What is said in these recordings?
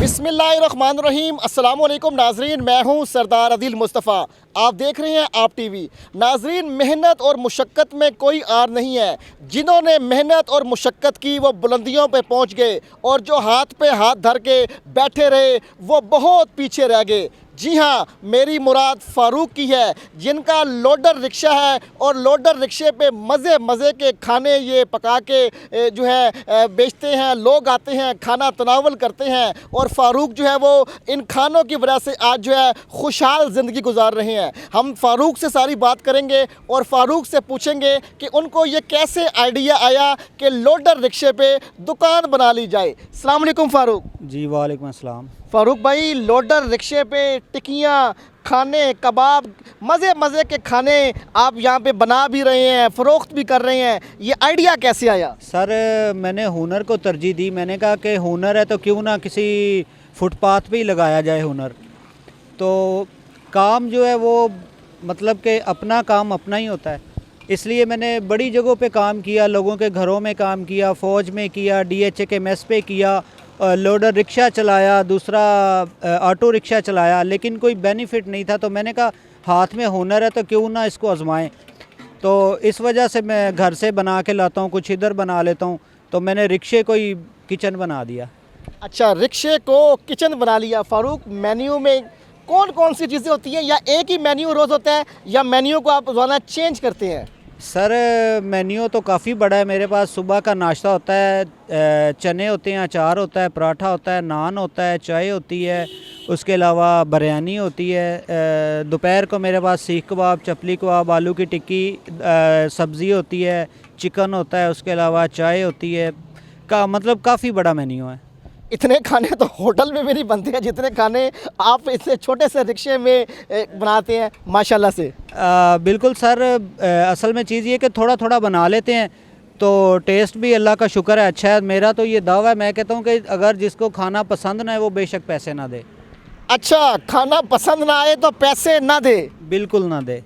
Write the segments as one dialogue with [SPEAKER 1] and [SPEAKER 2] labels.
[SPEAKER 1] बिस्मिल्लाहिर्रहमानिर्रहीम। अस्सलाम वालेकुम नाजरीन, मैं हूं सरदार अदील मुस्तफ़ा। आप देख रहे हैं आप टीवी। नाजरीन, मेहनत और मुशक्क़त में कोई आर नहीं है। जिन्होंने मेहनत और मुशक्क़त की वो बुलंदियों पे पहुंच गए, और जो हाथ पे हाथ धर के बैठे रहे वो बहुत पीछे रह गए। जी हाँ, मेरी मुराद फ़ारूक की है, जिनका लोडर रिक्शा है और लोडर रिक्शे पे मज़े मज़े के खाने ये पका के जो है बेचते हैं। लोग आते हैं, खाना तनावल करते हैं, और फ़ारूक जो है वो इन खानों की वजह से आज जो है खुशहाल ज़िंदगी गुजार रहे हैं। हम फ़ारूक से सारी बात करेंगे और फ़ारूक से पूछेंगे कि उनको ये कैसे आइडिया आया कि लोडर रिक्शे पे दुकान बना ली जाए। अस्सलाम वालेकुम फ़ारूक
[SPEAKER 2] जी वालेकुम अस्सलाम।
[SPEAKER 1] फ़ारूक भाई, लोडर रिक्शे पे टिक्कियाँ, खाने, कबाब, मज़े मज़े के खाने आप यहाँ पे बना भी रहे हैं, फ़रोख्त भी कर रहे हैं, ये आइडिया कैसे आया?
[SPEAKER 2] सर, मैंने हुनर को तरजीह दी। मैंने कहा कि हुनर है तो क्यों ना किसी फुटपाथ पे ही लगाया जाए हुनर। तो काम जो है वो मतलब कि अपना काम अपना ही होता है, इसलिए मैंने बड़ी जगहों पे काम किया, लोगों के घरों में काम किया, फ़ौज में किया, DHA के मेस पे किया, लोडर रिक्शा चलाया, दूसरा ऑटो रिक्शा चलाया, लेकिन कोई बेनिफिट नहीं था। तो मैंने कहा हाथ में हुनर है तो क्यों ना इसको आजमाएं। तो इस वजह से मैं घर से बना के लाता हूँ, कुछ इधर बना लेता हूँ। तो मैंने रिक्शे को ही किचन बना दिया।
[SPEAKER 1] अच्छा, रिक्शे को किचन बना लिया। फ़ारूक, मेन्यू में कौन कौन सी चीज़ें होती हैं, या एक ही मेन्यू रोज़ होता है, या मेन्यू को आप रोज़ाना चेंज करते हैं?
[SPEAKER 2] सर, मेन्यू तो काफ़ी बड़ा है मेरे पास। सुबह का नाश्ता होता है, चने होते हैं, अचार होता है, पराठा होता है, नान होता है, चाय होती है, उसके अलावा बिरयानी होती है। दोपहर को मेरे पास सीख कबाब, चपली कबाब, आलू की टिक्की, सब्ज़ी होती है, चिकन होता है, उसके अलावा चाय होती है। मतलब काफ़ी बड़ा मेन्यू है।
[SPEAKER 1] इतने खाने तो होटल में भी नहीं बनते हैं जितने खाने आप इतने छोटे से रिक्शे में बनाते हैं, माशाल्लाह से।
[SPEAKER 2] बिल्कुल सर, असल में चीज़ ये कि थोड़ा थोड़ा बना लेते हैं तो टेस्ट भी अल्लाह का शुक्र है अच्छा है। मेरा तो ये दावा है, मैं कहता हूँ कि अगर जिसको खाना पसंद ना है वो बेशक पैसे ना दे।
[SPEAKER 1] अच्छा, खाना पसंद ना आए तो पैसे ना दे? बिल्कुल
[SPEAKER 2] ना दे।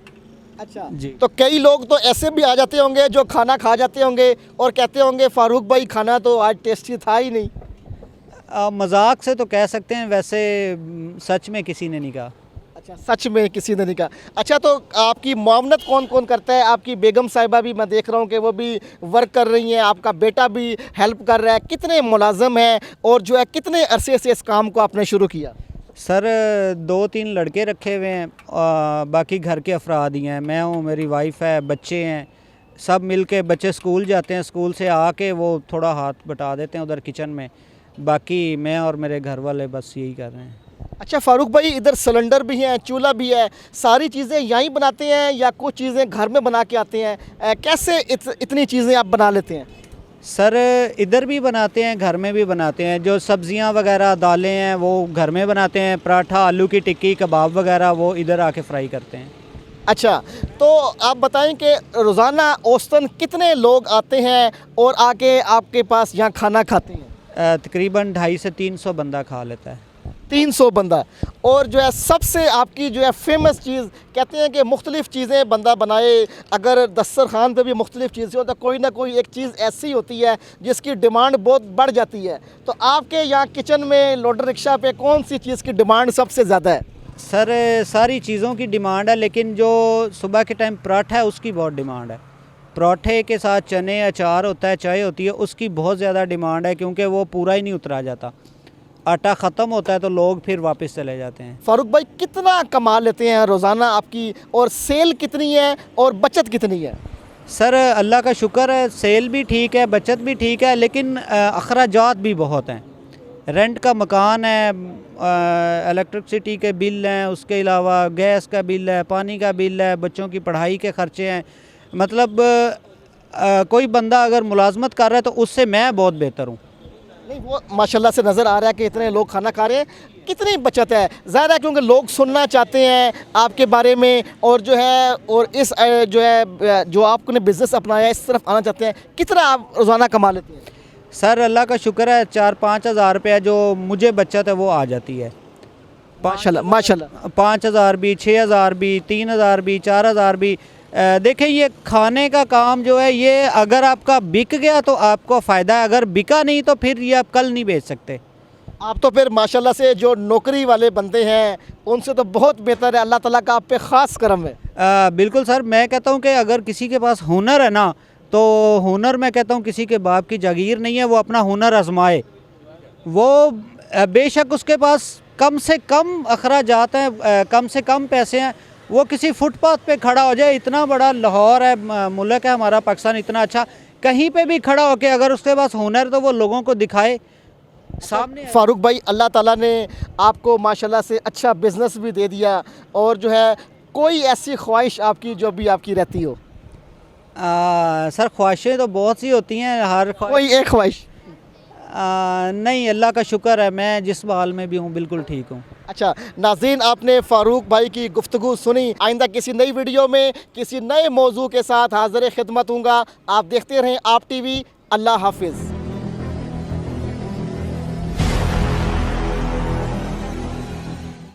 [SPEAKER 1] अच्छा
[SPEAKER 2] जी।
[SPEAKER 1] तो कई लोग तो ऐसे भी आ जाते होंगे जो खाना खा जाते होंगे और कहते होंगे फ़ारूक भाई खाना तो आज टेस्टी था ही नहीं।
[SPEAKER 2] मजाक से तो कह सकते हैं, वैसे सच में किसी ने नहीं कहा।
[SPEAKER 1] अच्छा, सच में किसी ने नहीं कहा। अच्छा, तो आपकी मुआवनत कौन कौन करता है? आपकी बेगम साहिबा भी मैं देख रहा हूँ कि वो भी वर्क कर रही हैं, आपका बेटा भी हेल्प कर रहा है। कितने मुलाजम हैं और जो है कितने अरसे से इस काम को आपने शुरू किया?
[SPEAKER 2] सर, 2-3 लड़के रखे हुए हैं, बाकी घर के अफराद ही हैं। मैं हूँ, मेरी वाइफ है, बच्चे हैं, सब मिल के। बच्चे स्कूल जाते हैं, स्कूल से आके वो थोड़ा हाथ बटा देते हैं उधर किचन में। बाकी मैं और मेरे घर वाले बस यही कर रहे हैं।
[SPEAKER 1] अच्छा फ़ारूक भाई, इधर सिलेंडर भी है, चूल्हा भी है, सारी चीज़ें यहीं बनाते हैं या कुछ चीज़ें घर में बना के आते हैं? कैसे इतनी चीज़ें आप बना लेते हैं?
[SPEAKER 2] सर, इधर भी बनाते हैं, घर में भी बनाते हैं। जो सब्ज़ियां वगैरह, दालें हैं, वो घर में बनाते हैं। पराठा, आलू की टिक्की, कबाब वगैरह वो इधर आके फ्राई करते हैं।
[SPEAKER 1] अच्छा, तो आप बताएं कि रोज़ाना औसतन कितने लोग आते हैं और आके आपके पास यहाँ खाना खाते हैं?
[SPEAKER 2] तकरीबन 250 से 300 बंदा खा लेता है।
[SPEAKER 1] 300 बंदा। और जो है सबसे आपकी जो है फेमस चीज़, कहते हैं कि मुख्तलिफ़ चीज़ें बंदा बनाए, अगर दस्तरखान पे भी मुख्तलिफ़ चीज़ें हो तो कोई ना कोई एक चीज़ ऐसी होती है जिसकी डिमांड बहुत बढ़ जाती है। तो आपके यहाँ किचन में लोडर रिक्शा पे कौन सी चीज़ की डिमांड सबसे ज़्यादा है?
[SPEAKER 2] सर, सारी चीज़ों की डिमांड है, लेकिन जो सुबह के टाइम पराठा है उसकी बहुत डिमांड है। पराठे के साथ चने, अचार होता है, चाय होती है, उसकी बहुत ज़्यादा डिमांड है, क्योंकि वो पूरा ही नहीं उतरा जाता। आटा ख़त्म होता है तो लोग फिर वापस चले जाते हैं।
[SPEAKER 1] फ़ारूक भाई, कितना कमा लेते हैं रोज़ाना आपकी, और सेल कितनी है और बचत कितनी है?
[SPEAKER 2] सर, अल्लाह का शुक्र है, सेल भी ठीक है, बचत भी ठीक है, लेकिन अखराजात भी बहुत हैं। रेंट का मकान है, इलेक्ट्रिसिटी के बिल हैं, उसके अलावा गैस का बिल है, पानी का बिल है, बच्चों की पढ़ाई के ख़र्चे हैं। मतलब कोई बंदा अगर मुलाजमत कर रहा है तो उससे मैं बहुत बेहतर हूँ।
[SPEAKER 1] नहीं, वो माशाल्लाह से नज़र आ रहा है कि इतने लोग खाना खा रहे हैं। कितनी बचत है? ज़ाहिर है क्योंकि लोग सुनना चाहते हैं आपके बारे में, और जो है और इस जो है जो आपने बिज़नेस अपनाया है इस तरफ आना चाहते हैं। कितना आप रोज़ाना कमा लेते हैं?
[SPEAKER 2] सर, अल्लाह का शुक्र है, 4-5 हज़ार रुपया जो मुझे बचत है वो आ जाती है।
[SPEAKER 1] माशाल्लाह माशाल्लाह।
[SPEAKER 2] 5,000 भी, 6,000 भी, 3,000 भी, 4,000 भी। देखें, ये खाने का काम जो है, ये अगर आपका बिक गया तो आपको फ़ायदा है, अगर बिका नहीं तो फिर ये आप कल नहीं बेच सकते।
[SPEAKER 1] आप तो फिर माशाल्लाह से जो नौकरी वाले बंदे हैं उनसे तो बहुत बेहतर है, अल्लाह ताला का आप पे ख़ास करम है।
[SPEAKER 2] बिल्कुल सर, मैं कहता हूँ कि अगर किसी के पास हुनर है ना, तो हुनर मैं कहता हूँ किसी के बाप की जागीर नहीं है, वो अपना हुनर आजमाए। वो बेशक उसके पास कम से कम अखराजात हैं, कम से कम पैसे हैं, वो किसी फुटपाथ पे खड़ा हो जाए, इतना बड़ा लाहौर है, मुल्क है हमारा पाकिस्तान इतना अच्छा, कहीं पे भी खड़ा होके अगर उसके पास हुनर तो वो लोगों को दिखाए सामने।
[SPEAKER 1] फारूक भाई, अल्लाह ताला ने आपको माशाल्लाह से अच्छा बिज़नेस भी दे दिया, और जो है कोई ऐसी ख्वाहिश आपकी जो भी आपकी रहती हो?
[SPEAKER 2] सर ख्वाहिशें तो बहुत सी होती हैं, हर
[SPEAKER 1] कोई एक ख्वाहिश?
[SPEAKER 2] नहीं, अल्लाह का शुक्र है, मैं जिस हाल में भी हूँ बिल्कुल ठीक हूँ।
[SPEAKER 1] अच्छा नाज़रीन, आपने फ़ारूक भाई की गुफ्तगू सुनी। आइंदा किसी नई वीडियो में किसी नए मौजू के साथ हाज़िर खिदमत हूँगा। आप देखते रहें आप टीवी। अल्लाह हाफिज़।